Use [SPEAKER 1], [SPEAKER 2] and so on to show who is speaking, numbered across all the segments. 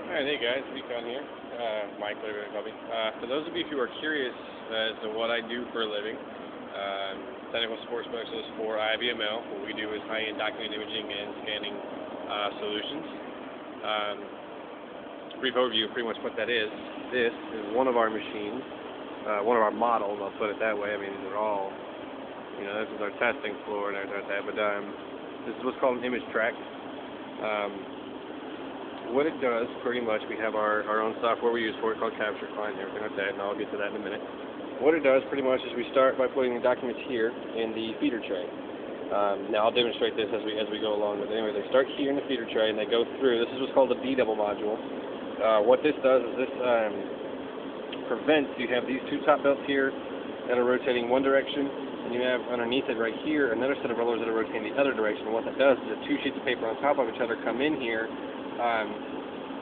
[SPEAKER 1] Alright, hey guys, Recon here. Mike, whatever you call me. For those of you who are curious as to what I do for a living, technical support specialist for IBML. What we do is high-end document imaging and scanning solutions. Brief overview of pretty much what that is. This is one of our machines, one of our models, I'll put it that way. I mean, these are all, this is our testing floor and everything like that, but this is what's called an image track. What it does, pretty much, we have our own software we use for it called Capture Client and everything like that, and I'll get to that in a minute. What it does, pretty much, is we start by putting the documents here in the feeder tray. Now, I'll demonstrate this as we go along, but anyway, they start here in the feeder tray, and they go through. This is what's called the D-double module. What this does is this prevents, you have these two top belts here that are rotating one direction, and you have underneath it right here another set of rollers that are rotating the other direction. And what that does is the two sheets of paper on top of each other come in here.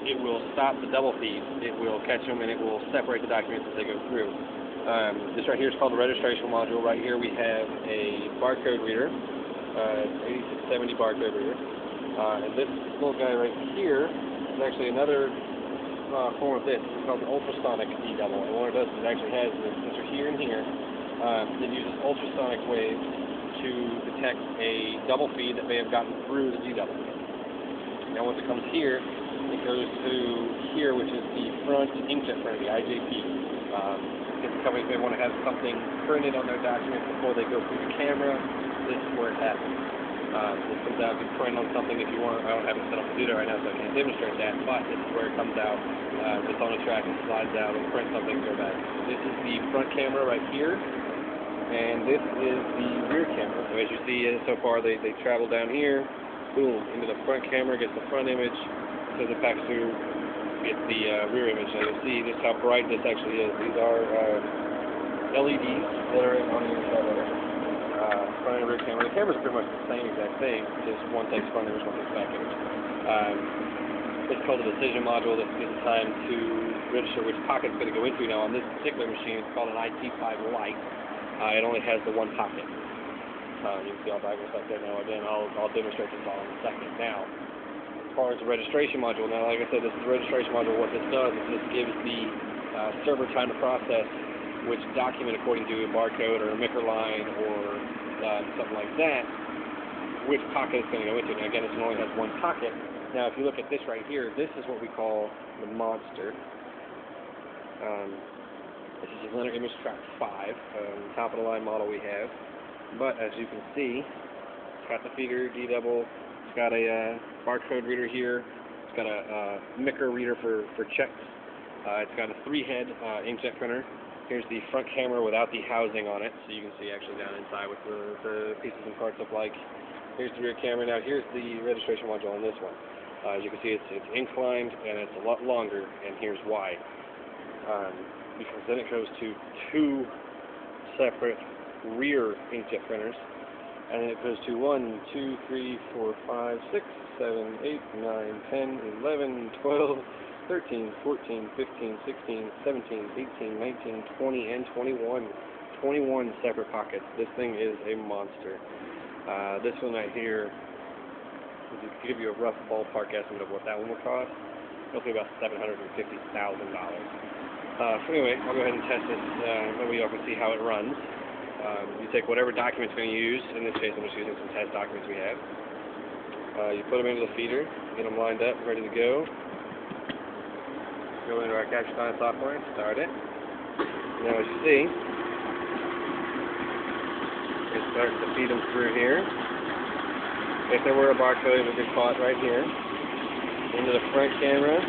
[SPEAKER 1] It will stop the double feed. It will catch them and it will separate the documents as they go through. This right here is called the registration module. Right here we have a barcode reader, 8670 barcode reader. And this little guy right here is actually another form of this. It's called the ultrasonic D-double. And what it does is it actually has the sensor here and here. It uses ultrasonic waves to detect a double feed that may have gotten through the D-double. Now once it comes here, it goes to here, which is the front inkjet printer, the IJP. If the companies may want to have something printed on their documents before they go through the camera, this is where it happens. This comes out, you print on something if you want. I don't have it set up to do that right now, so I can't demonstrate that, but this is where it comes out. It's on a track and slides out and print something so bad. This is the front camera right here, and this is the rear camera. So as you see so far, they travel down here, boom, into the front camera, gets the front image, says it packs through, gets the rear image. Now you'll see just how bright this actually is. These are LEDs that are on the inside of it. Front and rear camera. The cameras are pretty much the same exact thing, just one takes front image, one takes back image. It's called a decision module that gives it time to register which pocket it's going to go into. Now on this particular machine, it's called an IT5 Lite. It only has the one pocket. You can see all diagrams like that now. Again, I'll demonstrate this all in a second. Now, as far as the registration module, now like I said, this is the registration module. What this does is this gives the server time to process which document, according to a barcode or a MICR line or something like that, which pocket it's going to go into. Now again, this only has one pocket. Now if you look at this right here, this is what we call the monster. This is a Linear Image Track 5, top of the line model we have. But as you can see, it's got the feeder, D-double, it's got a barcode reader here, it's got a MICR reader for checks, it's got a 3-head inkjet printer. Here's the front camera without the housing on it, so you can see actually down inside what the pieces and parts look like. Here's the rear camera. Now here's the registration module on this one. As you can see, it's inclined and it's a lot longer, and here's why. Because then it goes to two separate rear inkjet printers, and then it goes to 1, 2, 3, 4, 5, 6, 7, 8, 9, 10, 11, 12, 13, 14, 15, 16, 17, 18, 19, 20, and 21. 21 separate pockets. This thing is a monster. This one right here, to give you a rough ballpark estimate of what that one will cost, it'll be about $750,000. So anyway, I'll go ahead and test this. That way y'all can see how it runs. You take whatever document you're going to use. In this case, I'm just using some test documents we have. You put them into the feeder, get them lined up, ready to go. Go into our Capture Client software, start it. Now as you see, it starts to feed them through here. If there were a barcode, it would get caught right here. Into the front camera,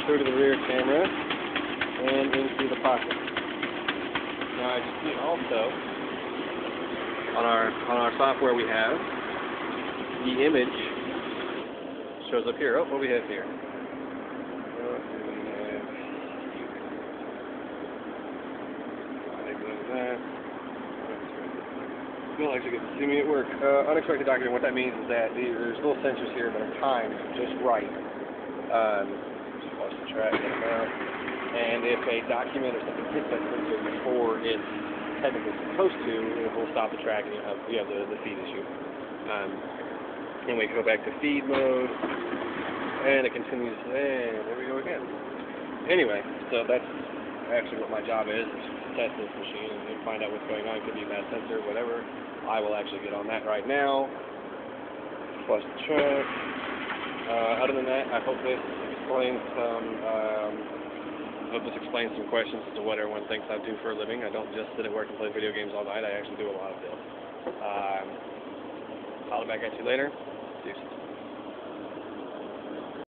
[SPEAKER 1] through to the rear camera, and into the pocket. Now as you see also, on our software we have, the image shows up here. Oh, what do we have here? You don't actually get to see me at work. Unexpected document, what that means is that there's little sensors here that are timed just right. Just lost the track now. And if a document or something hits that sensor before it's technically supposed to, it will stop the track and you have the feed issue. Anyway, go back to feed mode. And it continues, and there we go again. Anyway, so that's actually what my job is to test this machine and find out what's going on. It could be a bad sensor, whatever. I will actually get on that right now. Flush the track. Other than that, I hope this explains some questions as to what everyone thinks I do for a living. I don't just sit at work and play video games all night. I actually do a lot of this. I'll be back at you later. Deuces.